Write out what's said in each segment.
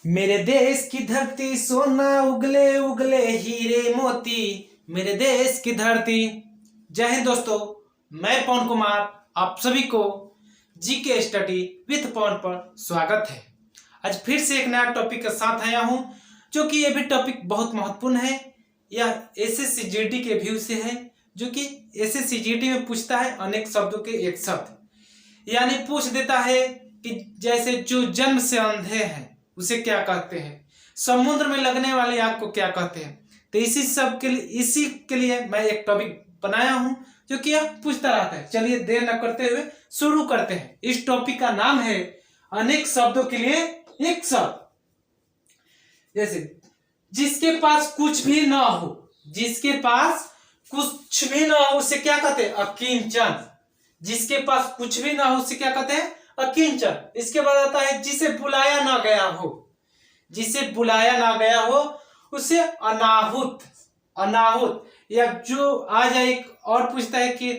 मेरे देश की धरती सोना उगले उगले हीरे मोती। मेरे देश की धरती। जय हिंद दोस्तों, मैं पवन कुमार आप सभी को जीके स्टडी विथ पवन पर स्वागत है। आज फिर से एक नया टॉपिक के साथ आया हूं, जो कि ये भी टॉपिक बहुत महत्वपूर्ण है। यह एसएससी जीडी के व्यू से है, जो कि एसएससी जीडी में पूछता है अनेक शब्दों के एक शब्द, यानी पूछ देता है कि जैसे जो जन्म से अंधे हैं उसे क्या कहते हैं, समुद्र में लगने वाली आग को क्या कहते हैं। तो इसी के लिए मैं एक टॉपिक बनाया हूं, जो कि यह पूछता रहता है। चलिए देर न करते हुए शुरू करते हैं। इस टॉपिक का नाम है अनेक शब्दों के लिए एक शब्द। जैसे जिसके पास कुछ भी ना हो, जिसके पास कुछ भी ना हो उसे क्या कहते हैं, अकिंचन। जिसके पास कुछ भी ना हो उसे क्या कहते हैं, अकिंचन। इसके बाद आता है जिसे बुलाया ना गया हो, जिसे बुलाया ना गया हो उसे अनाहुत। अनाहुत या जो आ जाए। एक और पूछता है कि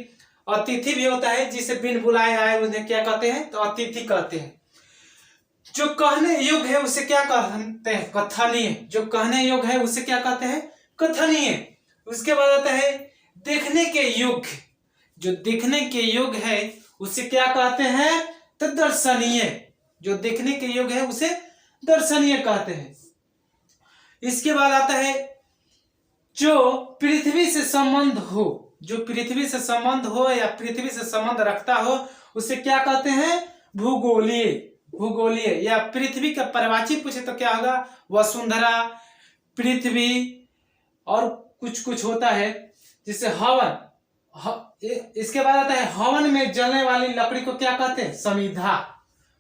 अतिथि भी होता है, जिसे बिन बुलाए आए उन्हें क्या कहते हैं, तो अतिथि कहते हैं। जो कहने योग्य है उसे क्या कहते हैं, कथनीय। जो कहने योग्य है उसे क्या कहते हैं, कथनीय। उसके बाद आता है देखने के योग्य। जो देखने के योग्य है उसे क्या कहते हैं, तो दर्शनीय। जो देखने के योग्य है उसे दर्शनीय कहते हैं। इसके बाद आता है जो पृथ्वी से संबंध हो। जो पृथ्वी से संबंध हो या पृथ्वी से संबंध रखता हो उसे क्या कहते हैं, भूगोलीय। भूगोलीय या पृथ्वी का पर्यायवाची पूछे तो क्या होगा, वसुंधरा, पृथ्वी। और कुछ कुछ होता है जिसे हवन। इसके बाद आता है हवन में जलने वाली लकड़ी को क्या कहते हैं, समिधा।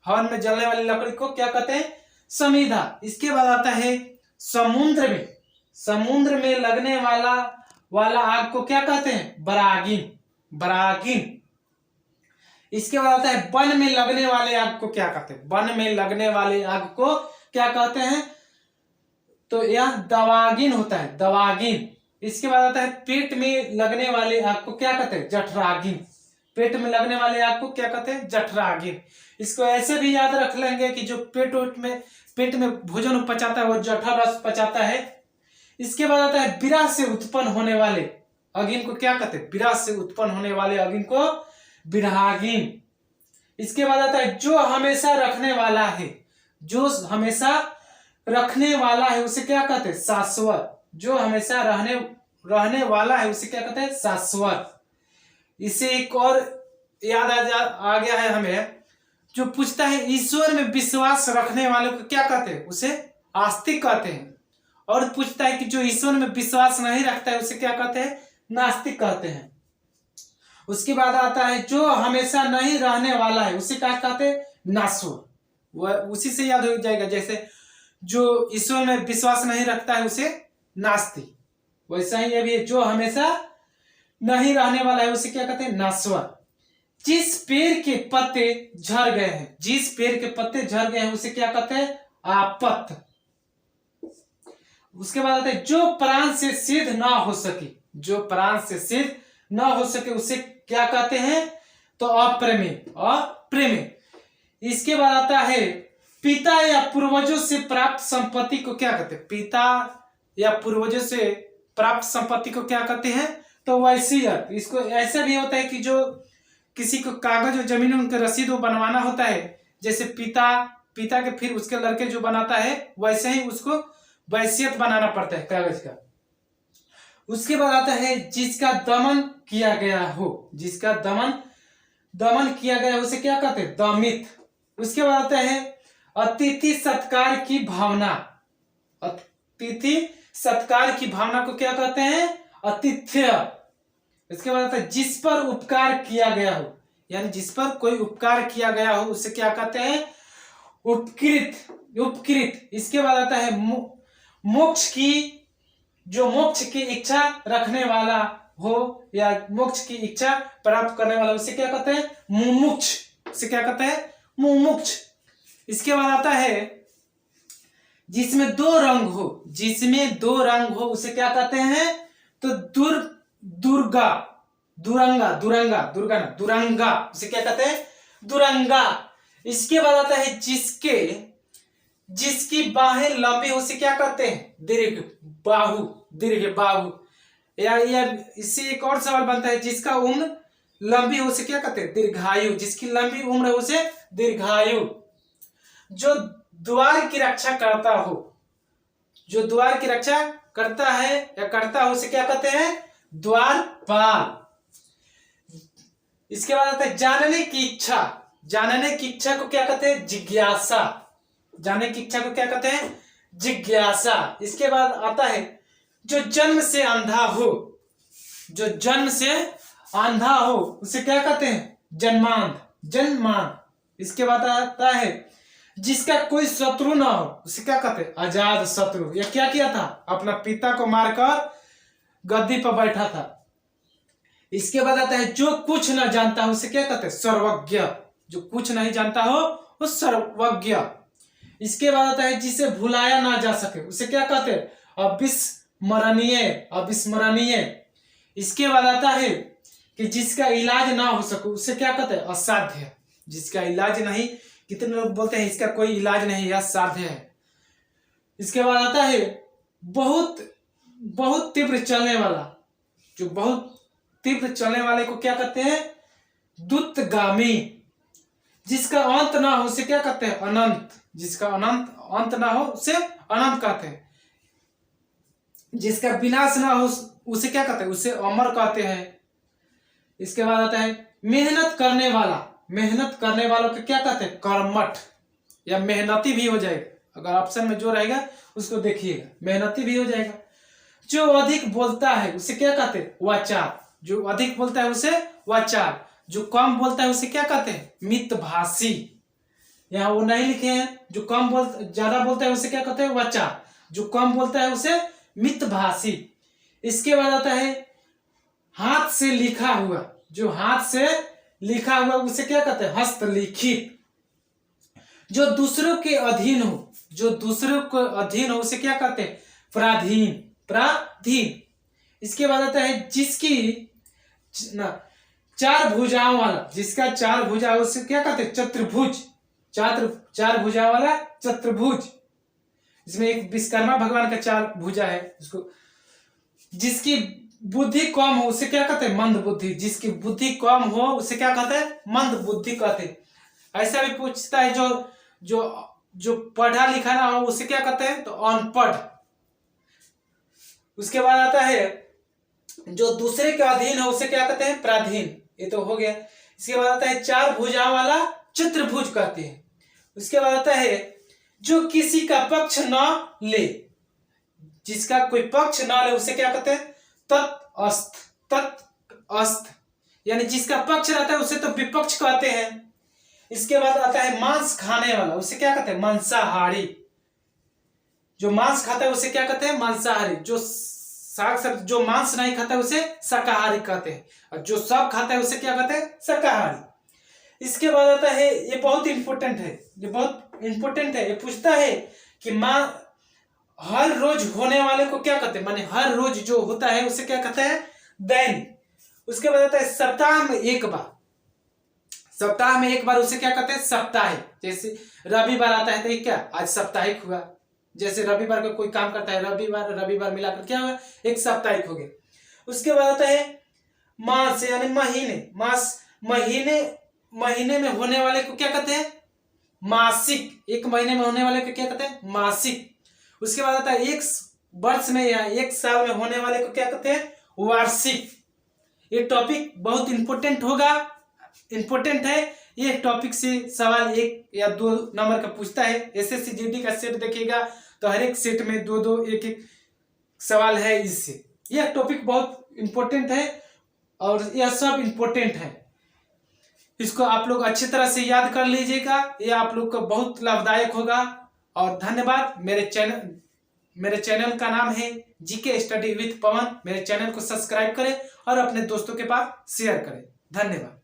हवन में जलने वाली लकड़ी को क्या कहते हैं, समिधा। इसके बाद आता है समुद्र में। समुद्र में लगने वाला आग को क्या कहते हैं, बरागिन। बरागिन। इसके बाद आता है वन में लगने वाले आग को क्या कहते हैं, वन में लगने वाले आग को क्या कहते हैं, तो यह दवागिन होता है, दवागिन। इसके बाद आता है पेट में लगने वाले आग को क्या कहते हैं, जठरागिन। पेट में लगने वाले आग को क्या कहते हैं, जठरागिन। इसको ऐसे भी याद रख लेंगे कि जो पेट में भोजन पचाता है वो जठर रस पचाता है। इसके बाद आता है विरह से उत्पन्न होने वाले अग्नि को क्या कहते हैं, विरह से उत्पन्न होने वाले अग्नि को विरहागिन। इसके बाद आता है जो हमेशा रखने वाला है। जो हमेशा रखने वाला है उसे क्या कहते हैं, शाश्वत। जो हमेशा रहने वाला है उसे क्या कहते हैं, शाश्वत। इसे एक और याद आ गया है हमें, जो पूछता है ईश्वर में विश्वास रखने वाले को क्या कहते हैं, उसे आस्तिक कहते हैं। और पूछता है कि जो ईश्वर में विश्वास नहीं रखता है उसे क्या कहते हैं, नास्तिक कहते हैं। उसके बाद आता है जो हमेशा नहीं रहने वाला है उसे क्या कहते हैं, नास्वर। वह उसी से याद हो जाएगा, जैसे जो ईश्वर में विश्वास नहीं रखता है उसे नास्तिक, वैसा ही ये भी है, जो हमेशा नहीं रहने वाला है उसे क्या कहते हैं, नास्वर। जिस पेड़ के पत्ते झड़ गए हैं, जिस पेड़ के पत्ते झड़ गए हैं उसे क्या कहते हैं, आपत्त। उसके बाद आता है जो प्राण से सिद्ध ना हो सके। जो प्राण से सिद्ध ना हो सके उसे क्या कहते हैं, तो अप्रेमे। अप्रेमे। इसके बाद आता है पिता या पूर्वजों से प्राप्त संपत्ति को क्या कहते हैं, पिता या पूर्वजों से प्राप्त संपत्ति को क्या कहते हैं, तो वसीयत। इसको ऐसा भी होता है कि जो किसी को कागज और जमीन उनके रसीद वो बनवाना होता है, जैसे पिता के फिर उसके लड़के जो बनाता है वैसे ही उसको वसीयत बनाना पड़ता है कागज का। उसके बाद आता है जिसका दमन किया गया हो। जिसका दमन किया गया उसे क्या कहते हैं, दमित। उसके बाद आता है अतिथि सत्कार की भावना। अतिथि सत्कार की भावना को क्या कहते हैं, अतिथ्य। इसके बाद आता है जिस पर उपकार किया गया हो, यानी जिस पर कोई उपकार किया गया हो उसे क्या कहते हैं, उपकृत। उपकृत। इसके बाद आता है मोक्ष की इच्छा रखने वाला हो या मोक्ष की इच्छा प्राप्त करने वाला उसे क्या कहते हैं, मुमुक्ष। उसे क्या कहते हैं, मुमुक्ष। इसके बाद आता है जिसमें दो रंग हो। जिसमें दो रंग हो उसे क्या कहते हैं, तो दुर्गा। उसे क्या कहते हैं, दुरंगा। इसके बाद आता है जिसकी बाहें लंबी उसे क्या कहते हैं? दीर्घ बाहु, दीर्घ बाहु। या इससे एक और सवाल बनता है, जिसका उम्र लंबी हो उसे क्या कहते हैं? दीर्घायु। जिसकी लंबी उम्र है उसे दीर्घायु। जो द्वार की रक्षा करता हो, जो द्वार की रक्षा करता है या करता हो उसे क्या कहते हैं? द्वारपाल। इसके बाद आता है जानने की इच्छा। जानने की इच्छा को क्या कहते हैं? जिज्ञासा। जानने की इच्छा को क्या कहते हैं? जिज्ञासा। इसके बाद आता है जो जन्म से अंधा हो। जो जन्म से अंधा हो उसे क्या कहते हैं? जन्मांध, जन्मांध। इसके बाद आता है जिसका कोई शत्रु ना हो उसे क्या कहते हैं? अजात शत्रु। यह क्या किया था? अपना पिता को मारकर गद्दी पर बैठा था। इसके बाद आता है जो कुछ ना जानता हो उसे क्या कहते हैं? सर्वज्ञ। जो कुछ नहीं जानता हो वो सर्वज्ञ। इसके बाद आता है जिसे भुलाया ना जा सके उसे क्या कहते हैं? अविस्मरणीय, अविस्मरणीय। इसके बाद आता है कि जिसका इलाज ना हो सके उसे क्या कहते हैं? असाध्य। जिसका इलाज नहीं, कितने लोग बोलते हैं इसका कोई इलाज नहीं, यह साध्य है। इसके बाद आता है बहुत बहुत तीव्र चलने वाला। जो बहुत तीव्र चलने वाले को क्या कहते हैं? द्रुतगामी। जिसका अंत ना हो उसे क्या कहते हैं? अनंत। जिसका अनंत अंत ना हो उसे अनंत कहते हैं। जिसका विनाश ना हो उसे क्या कहते हैं? उसे अमर कहते हैं। इसके बाद आता है मेहनत करने वाला। मेहनत करने वालों को क्या कहते हैं? कर्मठ या मेहनती भी हो जाएगा। अगर ऑप्शन में जो रहेगा उसको देखिएगा, मेहनती भी हो जाएगा। जो अधिक बोलता है उसे क्या कहते हैं? वाचार। जो अधिक बोलता है उसे वाचार। जो कम बोलता है उसे क्या कहते हैं? मितभाषी। यहाँ वो नहीं लिखे हैं। जो कम ज्यादा बोलता है उसे क्या कहते हैं? वाचार। जो कम बोलता है उसे मितभाषी। इसके बाद आता है हाथ से लिखा हुआ। जो हाथ से लिखा हुआ उसे क्या कहते हैं? हस्तलिखित। जो दूसरों के अधीन हो, जो दूसरों के अधीन हो उसे क्या कहते हैं? पराधीन, पराधीन। इसके बाद आता है जिसकी चार भुजाओं वाला। जिसका चार भुजा उसे क्या कहते हैं? चतुर्भुज। चार भुजा वाला चतुर्भुज। इसमें एक विश्वकर्मा भगवान का चार भुजा है उसको। जिसकी बुद्धि कम हो उसे क्या कहते हैं? मंद बुद्धि। जिसकी बुद्धि कम हो उसे क्या कहते हैं? मंद बुद्धि कहते हैं। ऐसा भी पूछता है जो जो जो पढ़ा लिखा ना हो उसे क्या कहते हैं? तो अनपढ़। उसके बाद आता है जो दूसरे के अधीन हो उसे क्या कहते हैं? पराधीन। ये तो हो गया। इसके बाद आता है चार भुजा वाला चतुर्भुज कहते हैं। उसके बाद आता है जो किसी का पक्ष न ले। जिसका कोई पक्ष न ले उसे क्या कहते हैं? तटस्थ, तटस्थ। यानी जिसका पक्ष रहता है उसे तो विपक्ष कहते हैं। इसके बाद आता है मांस खाने वाला उसे क्या कहते हैं? मांसाहारी। जो मांस खाता है उसे क्या कहते हैं? मांसाहारी। जो साग सब्जी, जो मांस नहीं खाता है उसे शाकाहारी कहते हैं। और जो सब खाता है उसे क्या कहते हैं? शाकाहारी। इसके बाद आता है, ये बहुत इंपॉर्टेंट है, ये बहुत इंपॉर्टेंट है। ये पूछता है कि मां हर रोज होने वाले को क्या कहते हैं? माने हर रोज जो होता है उसे क्या कहते हैं? दैनिक। उसके बाद आता है सप्ताह में एक बार। सप्ताह में एक बार उसे क्या कहते हैं? साप्ताहिक। जैसे रविवार आता है तो ये क्या? आज साप्ताहिक हुआ। जैसे रविवार का कोई काम करता है, रविवार मिलाकर क्या हुआ? एक साप्ताहिक हो गया। उसके बाद आता है मास यानी महीने। मास महीने में होने वाले को क्या कहते हैं? मासिक। एक महीने में होने वाले को क्या कहते हैं? मासिक। उसके बाद आता है एक वर्ष में या एक साल में होने वाले को क्या कहते हैं? वार्षिक। ये टॉपिक बहुत इंपॉर्टेंट होगा, इंपॉर्टेंट है। ये टॉपिक से सवाल 1 या 2 नंबर का पूछता है। एसएससी जीडी का सेट देखिएगा तो हर एक सेट में 2-2 1-1 सवाल है इससे। यह टॉपिक बहुत इंपॉर्टेंट है और यह सब इंपॉर्टेंट है। इसको आप लोग अच्छी तरह से याद कर लीजिएगा, यह आप लोग को बहुत लाभदायक होगा। और धन्यवाद। मेरे चैनल का नाम है जीके स्टडी विथ पवन। मेरे चैनल को सब्सक्राइब करें और अपने दोस्तों के पास शेयर करें। धन्यवाद।